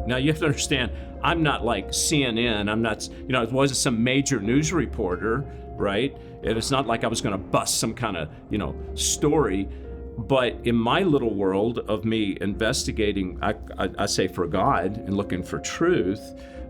Now you have to understand, I'm not like CNN, it wasn't some major news reporter, right? And it's not like I was gonna bust some kind of, story. But in my little world of me investigating, I say for God and looking for truth,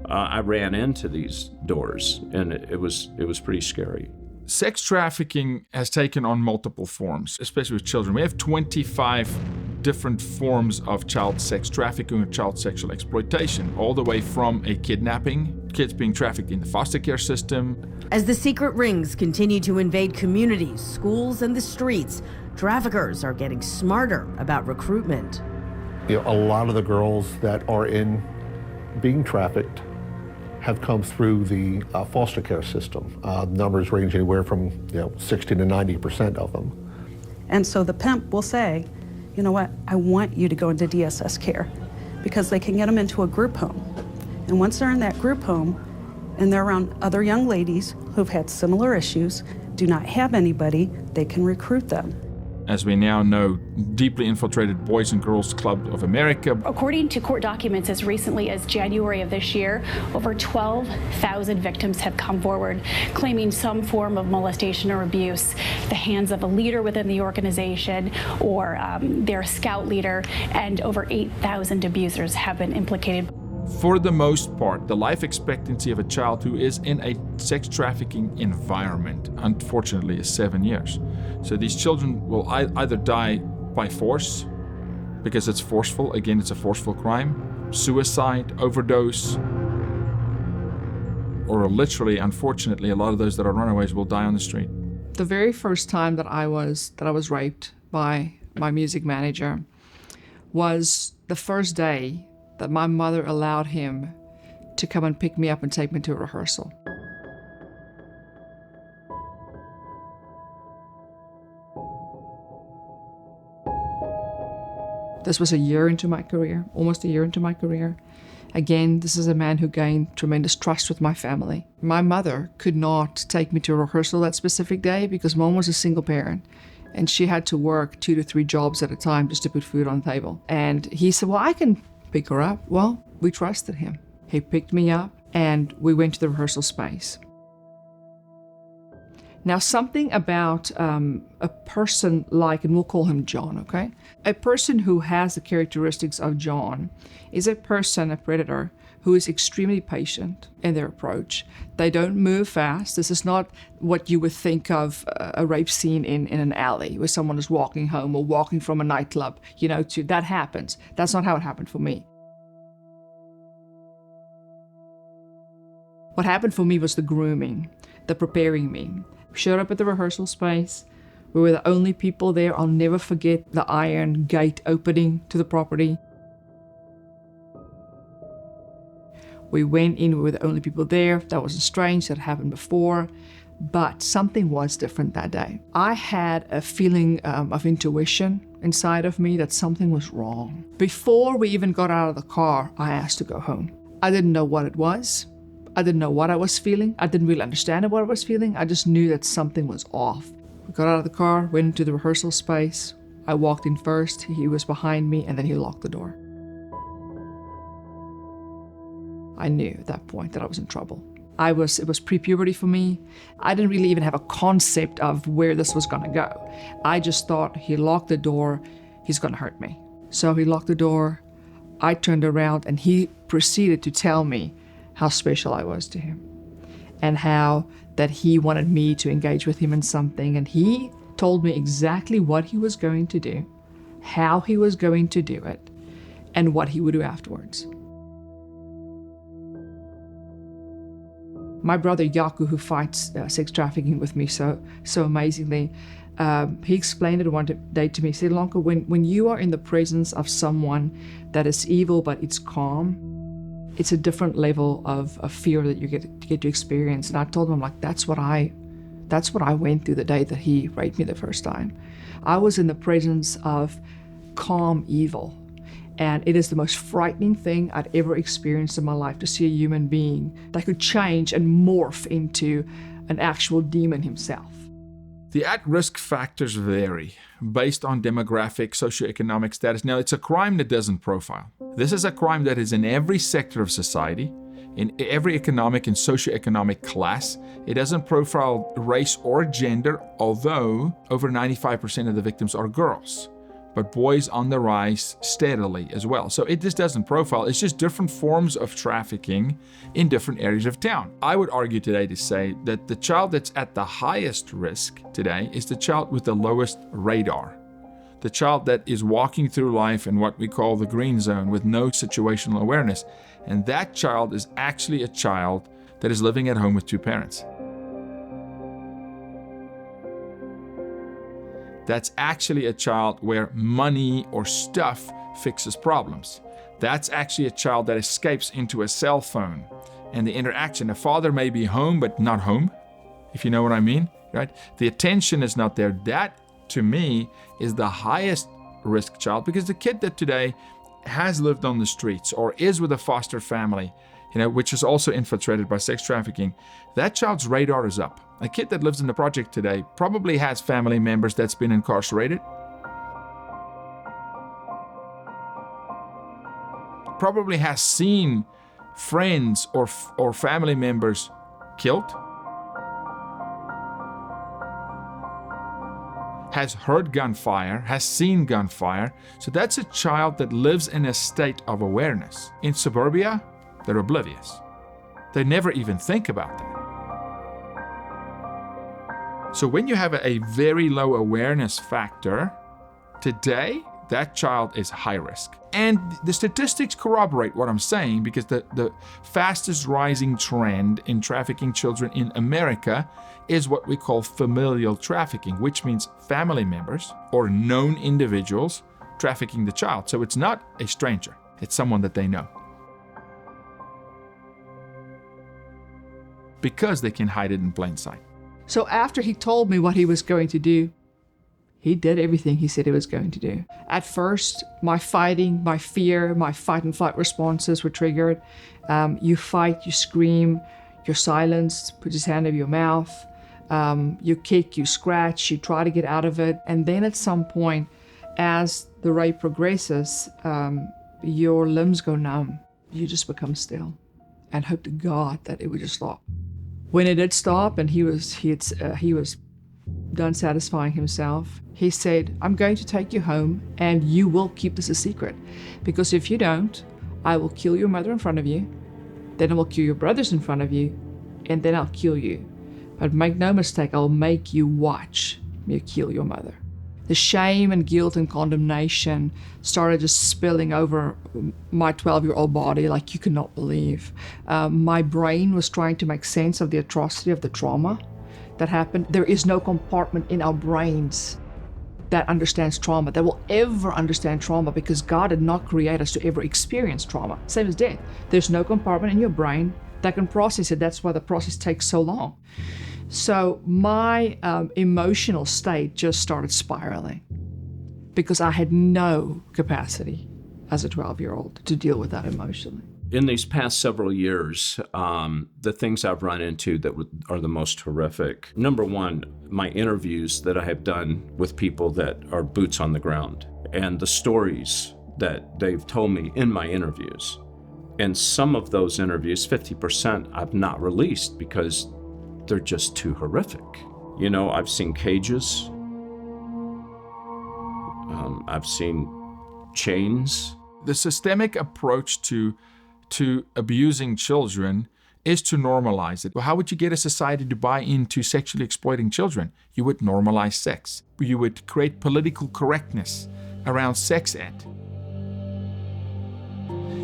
I ran into these doors, and it was pretty scary. Sex trafficking has taken on multiple forms, especially with children. We have 25 different forms of child sex trafficking or child sexual exploitation, all the way from a kidnapping, kids being trafficked in the foster care system. As the secret rings continue to invade communities, schools, and the streets, traffickers are getting smarter about recruitment. A lot of the girls that are being trafficked have come through the foster care system. Numbers range anywhere from 60 to 90% of them. And so the pimp will say, you know what, I want you to go into DSS care, because they can get them into a group home. And once they're in that group home and they're around other young ladies who've had similar issues, do not have anybody, they can recruit them. As we now know, deeply infiltrated Boys and Girls Club of America. According to court documents as recently as January of this year, over 12,000 victims have come forward claiming some form of molestation or abuse at the hands of a leader within the organization or their scout leader, and over 8,000 abusers have been implicated. For the most part, the life expectancy of a child who is in a sex trafficking environment, unfortunately, is 7 years. So these children will either die by force, because it's forceful, again, it's a forceful crime, suicide, overdose, or literally, unfortunately, a lot of those that are runaways will die on the street. The very first time that I was raped by my music manager was the first day that my mother allowed him to come and pick me up and take me to a rehearsal. This was a year into my career, almost a year into my career. Again, this is a man who gained tremendous trust with my family. My mother could not take me to a rehearsal that specific day because Mom was a single parent and she had to work 2 to 3 jobs at a time just to put food on the table. And he said, well, I can pick her up. Well, we trusted him. He picked me up and we went to the rehearsal space. Now, something about a person like, and we'll call him John, okay? A person who has the characteristics of John is a person, a predator, who is extremely patient in their approach. They don't move fast. This is not what you would think of a rape scene in an alley where someone is walking home or walking from a nightclub, that happens. That's not how it happened for me. What happened for me was the grooming, the preparing me. Showed up at the rehearsal space. We were the only people there. I'll never forget the iron gate opening to the property. We went in, we were the only people there. That wasn't strange, that happened before, but something was different that day. I had a feeling of intuition inside of me that something was wrong. Before we even got out of the car, I asked to go home. I didn't know what it was. I didn't know what I was feeling. I didn't really understand what I was feeling. I just knew that something was off. We got out of the car, went into the rehearsal space. I walked in first, he was behind me, and then he locked the door. I knew at that point that I was in trouble. It was pre-puberty for me. I didn't really even have a concept of where this was gonna go. I just thought he locked the door, he's gonna hurt me. So he locked the door, I turned around, and he proceeded to tell me how special I was to him and how that he wanted me to engage with him in something. And he told me exactly what he was going to do, how he was going to do it, and what he would do afterwards. My brother Yaku, who fights sex trafficking with me so amazingly, he explained it one day to me. He said, Lonka, when you are in the presence of someone that is evil but it's calm, it's a different level of fear that you get to experience. And I told him, that's what I went through the day that he raped me the first time. I was in the presence of calm evil. And it is the most frightening thing I'd ever experienced in my life, to see a human being that could change and morph into an actual demon himself. The at-risk factors vary based on demographic, socioeconomic status. Now, it's a crime that doesn't profile. This is a crime that is in every sector of society, in every economic and socioeconomic class. It doesn't profile race or gender, although over 95% of the victims are girls. But boys on the rise steadily as well. So it just doesn't profile. It's just different forms of trafficking in different areas of town. I would argue today to say that the child that's at the highest risk today is the child with the lowest radar. The child that is walking through life in what we call the green zone with no situational awareness. And that child is actually a child that is living at home with two parents. That's actually a child where money or stuff fixes problems. That's actually a child that escapes into a cell phone and the interaction. The father may be home, but not home, if you know what I mean, right? The attention is not there. That, to me, is the highest risk child, because the kid that today has lived on the streets or is with a foster family, which is also infiltrated by sex trafficking, that child's radar is up. A kid that lives in the project today probably has family members that's been incarcerated, probably has seen friends or family members killed, has heard gunfire, has seen gunfire. So that's a child that lives in a state of awareness. In suburbia, they're oblivious. They never even think about that. So when you have a very low awareness factor, today, that child is high risk. And the statistics corroborate what I'm saying, because the fastest rising trend in trafficking children in America is what we call familial trafficking, which means family members or known individuals trafficking the child. So it's not a stranger, it's someone that they know. Because they can hide it in plain sight. So after he told me what he was going to do, he did everything he said he was going to do. At first, my fighting, my fear, my fight and flight responses were triggered. You fight, you scream, you're silenced, put his hand over your mouth, you kick, you scratch, you try to get out of it. And then at some point, as the rape progresses, your limbs go numb. You just become still and hope to God that it would just stop. When it did stop and he was done satisfying himself, he said, I'm going to take you home and you will keep this a secret. Because if you don't, I will kill your mother in front of you, then I will kill your brothers in front of you, and then I'll kill you. But make no mistake, I'll make you watch me kill your mother. The shame and guilt and condemnation started just spilling over my 12-year-old body like you could not believe. My brain was trying to make sense of the atrocity of the trauma that happened. There is no compartment in our brains that understands trauma, that will ever understand trauma, because God did not create us to ever experience trauma. Same as death. There's no compartment in your brain that can process it. That's why the process takes so long. So my emotional state just started spiraling because I had no capacity as a 12-year-old to deal with that emotionally. In these past several years, the things I've run into that are the most horrific. Number one, my interviews that I have done with people that are boots on the ground, and the stories that they've told me in my interviews. And some of those interviews, 50%, I've not released because they're just too horrific. I've seen cages. I've seen chains. The systemic approach to abusing children is to normalize it. Well, how would you get a society to buy into sexually exploiting children? You would normalize sex. You would create political correctness around sex ed.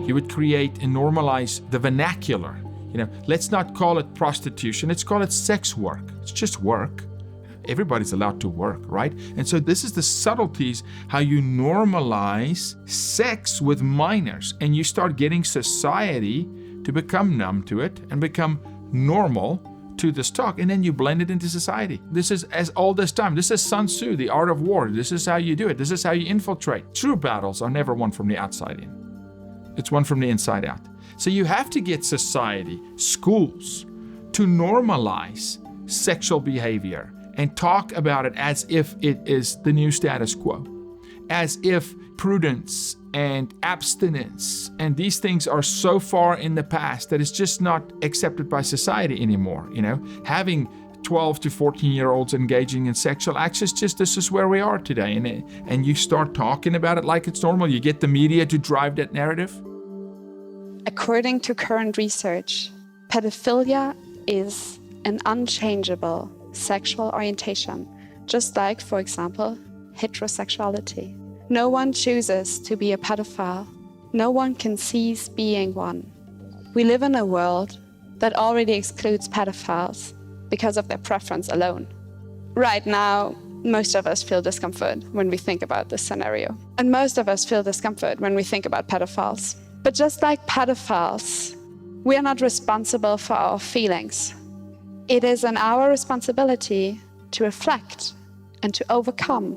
You would create and normalize the vernacular. Let's not call it prostitution. Let's call it sex work. It's just work. Everybody's allowed to work, right? And so this is the subtleties, how you normalize sex with minors, and you start getting society to become numb to it and become normal to this talk, and then you blend it into society. This is as old as time. This is Sun Tzu, the art of war. This is how you do it. This is how you infiltrate. True battles are never won from the outside in. It's won from the inside out. So you have to get society, schools, to normalize sexual behavior and talk about it as if it is the new status quo, as if prudence and abstinence and these things are so far in the past that it's just not accepted by society anymore. Having 12 to 14-year-olds engaging in sexual acts is just, this is where we are today. And you start talking about it like it's normal. You get the media to drive that narrative. According to current research, pedophilia is an unchangeable sexual orientation, just like, for example, heterosexuality. No one chooses to be a pedophile. No one can cease being one. We live in a world that already excludes pedophiles because of their preference alone. Right now, most of us feel discomfort when we think about this scenario. And most of us feel discomfort when we think about pedophiles. But just like pedophiles, we are not responsible for our feelings. It is our responsibility to reflect and to overcome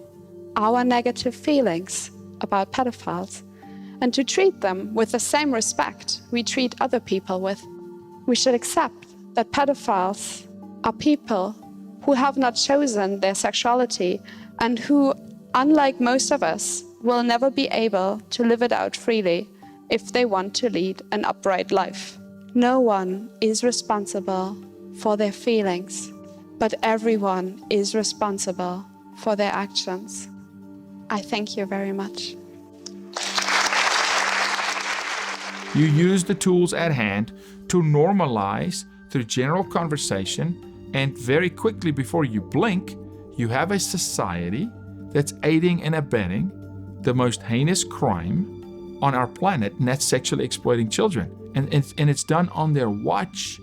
our negative feelings about pedophiles and to treat them with the same respect we treat other people with. We should accept that pedophiles are people who have not chosen their sexuality and who, unlike most of us, will never be able to live it out freely if they want to lead an upright life. No one is responsible for their feelings, but everyone is responsible for their actions. I thank you very much. You use the tools at hand to normalize through general conversation, and very quickly, before you blink, you have a society that's aiding and abetting the most heinous crime on our planet, and that's sexually exploiting children. And it's done on their watch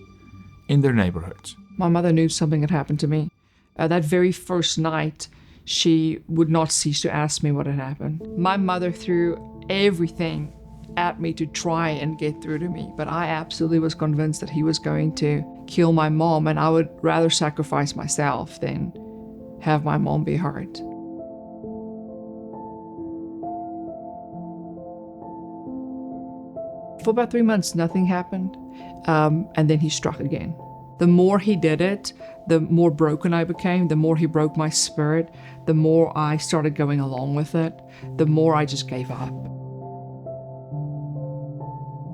in their neighborhoods. My mother knew something had happened to me. That very first night, she would not cease to ask me what had happened. My mother threw everything at me to try and get through to me, but I absolutely was convinced that he was going to kill my mom, and I would rather sacrifice myself than have my mom be hurt. For about 3 months, nothing happened, and then he struck again. The more he did it, the more broken I became, the more he broke my spirit, the more I started going along with it, the more I just gave up.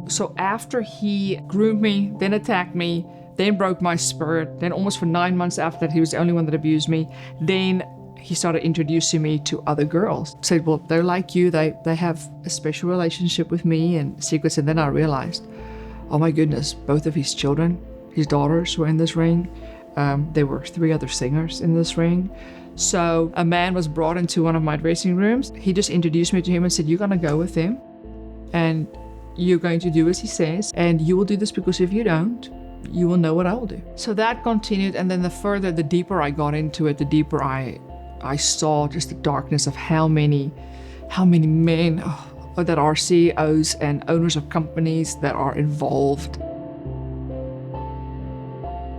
So after he groomed me, then attacked me, then broke my spirit, then almost for 9 months after that, he was the only one that abused me, then he started introducing me to other girls. Said, well, they're like you, they have a special relationship with me and secrets. And then I realized, oh my goodness, both of his children, his daughters were in this ring. There were 3 other singers in this ring. So a man was brought into one of my dressing rooms. He just introduced me to him and said, you're gonna go with him and you're going to do as he says, and you will do this because if you don't, you will know what I will do. So that continued, and then the deeper I got into it, the deeper I saw just the darkness of how many men that are CEOs and owners of companies that are involved.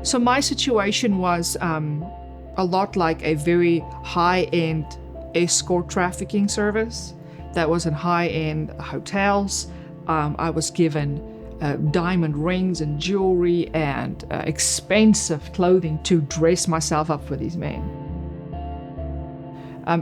So my situation was a lot like a very high-end escort trafficking service that was in high-end hotels. I was given diamond rings and jewelry and expensive clothing to dress myself up for these men.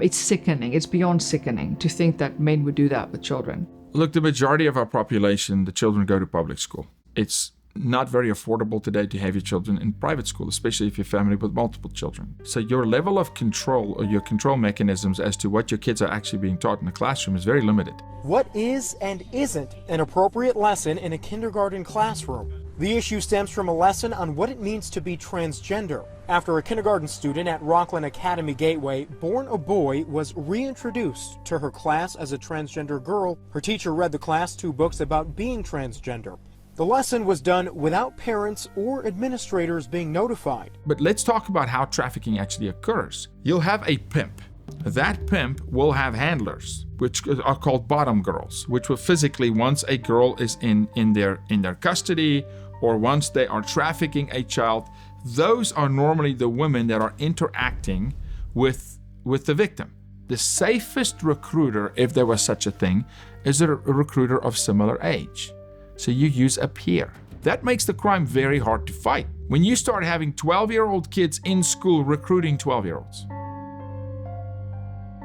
It's sickening. It's beyond sickening to think that men would do that with children. Look, the majority of our population, the children go to public school. It's not very affordable today to have your children in private school, especially if you're a family with multiple children. So your level of control or your control mechanisms as to what your kids are actually being taught in the classroom is very limited. What is and isn't an appropriate lesson in a kindergarten classroom? The issue stems from a lesson on what it means to be transgender. After a kindergarten student at Rockland Academy Gateway, born a boy, was reintroduced to her class as a transgender girl, her teacher read the class 2 books about being transgender. The lesson was done without parents or administrators being notified. But let's talk about how trafficking actually occurs. You'll have a pimp. That pimp will have handlers, which are called bottom girls, which will physically, once a girl is in their custody or once they are trafficking a child, those are normally the women that are interacting with the victim. The safest recruiter, if there was such a thing, is a recruiter of similar age. So you use a peer. that makes the crime very hard to fight. When you start having 12-year-old kids in school recruiting 12-year-olds.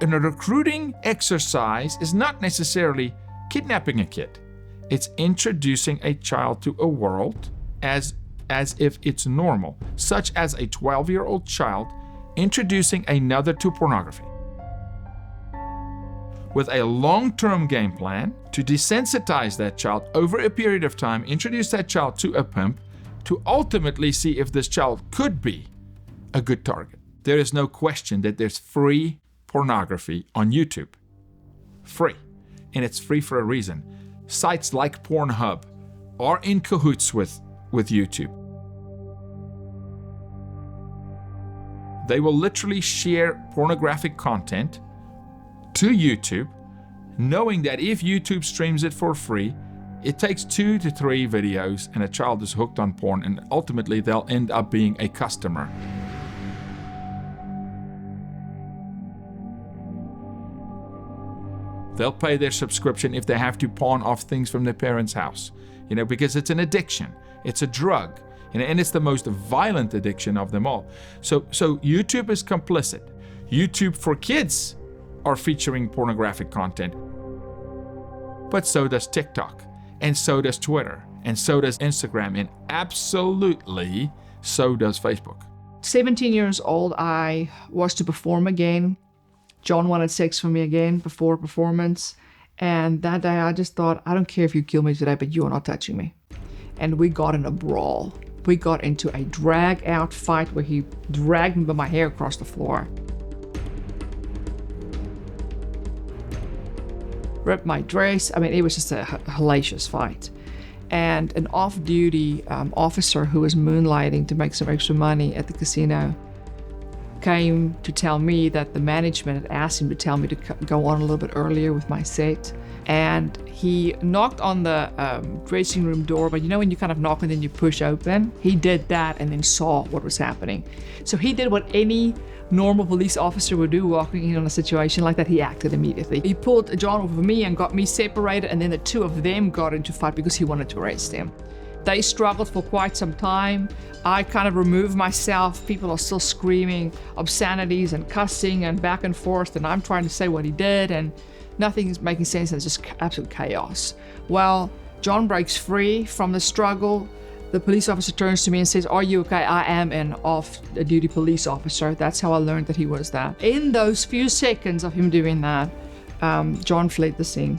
And a recruiting exercise is not necessarily kidnapping a kid. It's introducing a child to a world as if it's normal, such as a 12-year-old child introducing another to pornography. With a long-term game plan to desensitize that child over a period of time, introduce that child to a pimp to ultimately see if this child could be a good target. There is no question that there's free pornography on YouTube. Free. And it's free for a reason. Sites like Pornhub are in cahoots with YouTube. They will literally share pornographic content to YouTube, knowing that if YouTube streams it for free, it takes 2 to 3 videos and a child is hooked on porn, and ultimately they'll end up being a customer. They'll pay their subscription if they have to pawn off things from their parents' house, because it's an addiction. It's a drug, and it's the most violent addiction of them all. So YouTube is complicit. YouTube for kids are featuring pornographic content. But so does TikTok, and so does Twitter, and so does Instagram, and absolutely so does Facebook. 17 years old, I was to perform again. John wanted sex from me again before performance. And that day I just thought, I don't care if you kill me today, but you are not touching me. And we got in a brawl. We got into a drag out fight where he dragged me by my hair across the floor. Ripped my dress. I mean, it was just a hellacious fight. And an off-duty officer who was moonlighting to make some extra money at the casino came to tell me that the management had asked him to tell me to go on a little bit earlier with my set. And he knocked on the dressing room door, but when you kind of knock and then you push open? He did that and then saw what was happening. So he did what any normal police officer would do walking in on a situation like that. He acted immediately. He pulled John over me and got me separated, and then the two of them got into a fight because he wanted to arrest him. They struggled for quite some time. I kind of removed myself. People are still screaming obscenities and cussing and back and forth, and I'm trying to say what he did, and nothing is making sense. It's just absolute chaos. Well, John breaks free from the struggle. The police officer turns to me and says, "Are you okay?" I am an off-duty police officer. That's how I learned that he was that. In those few seconds of him doing that, John fled the scene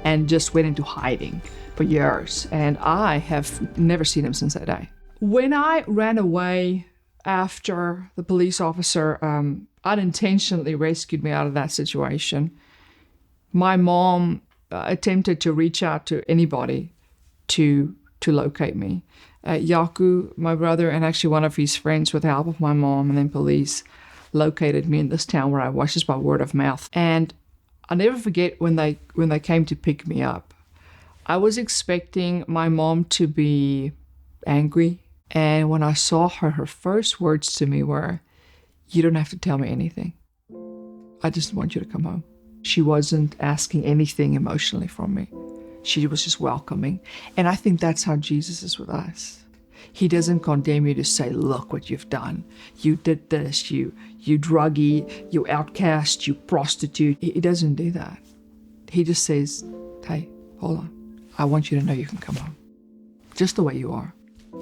and just went into hiding for years, and I have never seen him since that day. When I ran away after the police officer unintentionally rescued me out of that situation, my mom attempted to reach out to anybody to locate me. Yaku, my brother, and actually one of his friends, with the help of my mom and then police, located me in this town where I was, just by word of mouth. And I'll never forget when they came to pick me up. I was expecting my mom to be angry, and when I saw her, her first words to me were, "You don't have to tell me anything. I just want you to come home." She wasn't asking anything emotionally from me. She was just welcoming. And I think that's how Jesus is with us. He doesn't condemn you to say, "Look what you've done. You did this, you druggie, you outcast, you prostitute." He doesn't do that. He just says, "Hey, hold on. I want you to know you can come home. Just the way you are.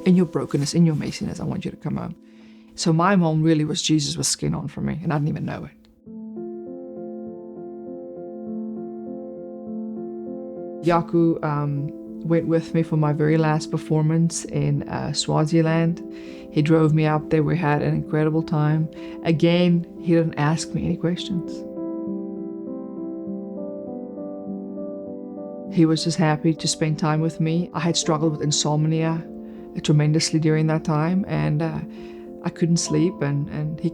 In your brokenness, in your messiness, I want you to come home." So my mom really was Jesus with skin on for me, and I didn't even know it. Yaku went with me for my very last performance in Swaziland. He drove me up there. We had an incredible time. Again, he didn't ask me any questions. He was just happy to spend time with me. I had struggled with insomnia tremendously during that time, and I couldn't sleep, and he